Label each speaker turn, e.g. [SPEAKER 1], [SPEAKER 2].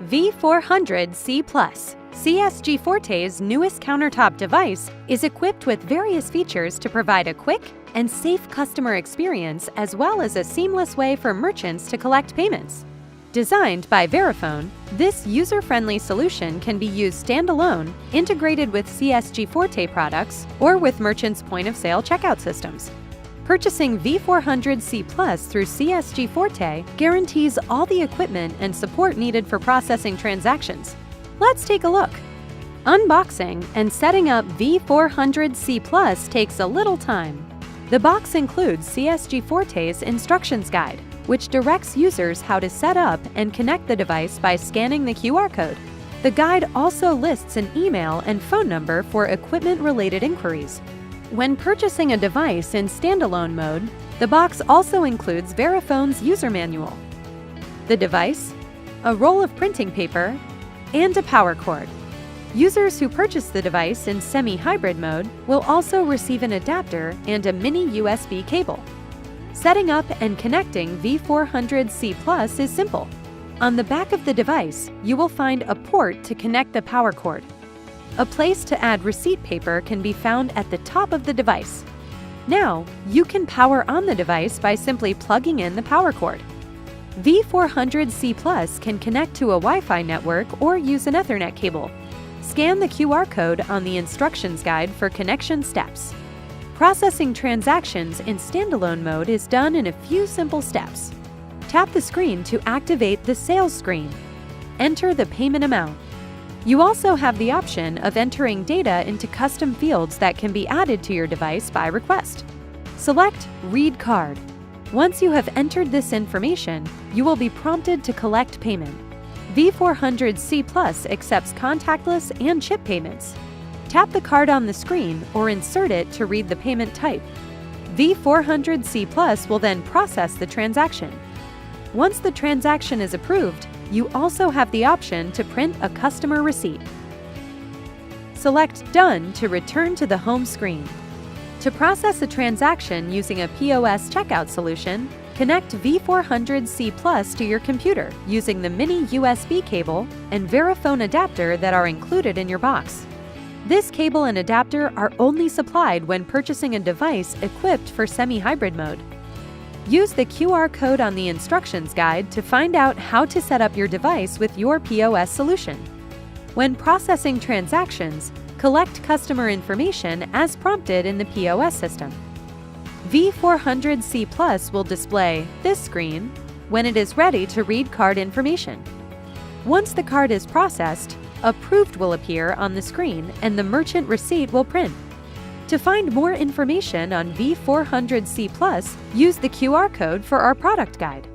[SPEAKER 1] V400C Plus. CSG Forte's newest countertop device is equipped with various features to provide a quick and safe customer experience as well as a seamless way for merchants to collect payments. Designed by Verifone, this user-friendly solution can be used standalone, integrated with CSG Forte products, or with merchants' point-of-sale checkout systems. Purchasing V400C Plus through CSG Forte guarantees all the equipment and support needed for processing transactions. Let's take a look. Unboxing and setting up V400C Plus takes a little time. The box includes CSG Forte's instructions guide, which directs users how to set up and connect the device by scanning the QR code. The guide also lists an email and phone number for equipment-related inquiries. When purchasing a device in standalone mode, the box also includes Verifone's user manual, the device, a roll of printing paper, and a power cord. Users who purchase the device in semi-hybrid mode will also receive an adapter and a mini USB cable. Setting up and connecting V400C Plus is simple. On the back of the device, you will find a port to connect the power cord. A place to add receipt paper can be found at the top of the device. Now, you can power on the device by simply plugging in the power cord. V400C Plus can connect to a Wi-Fi network or use an Ethernet cable. Scan the QR code on the instructions guide for connection steps. Processing transactions in standalone mode is done in a few simple steps. Tap the screen to activate the sales screen. Enter the payment amount. You also have the option of entering data into custom fields that can be added to your device by request. Select Read Card. Once you have entered this information, you will be prompted to collect payment. V400C Plus accepts contactless and chip payments. Tap the card on the screen or insert it to read the payment type. V400C Plus will then process the transaction. Once the transaction is approved, you also have the option to print a customer receipt. Select Done to return to the home screen. To process a transaction using a POS checkout solution, connect V400C Plus to your computer using the mini USB cable and Verifone adapter that are included in your box. This cable and adapter are only supplied when purchasing a device equipped for semi-hybrid mode. Use the QR code on the instructions guide to find out how to set up your device with your POS solution. When processing transactions, collect customer information as prompted in the POS system. V400C Plus will display this screen when it is ready to read card information. Once the card is processed, Approved will appear on the screen and the merchant receipt will print. To find more information on V400C Plus, use the QR code for our product guide.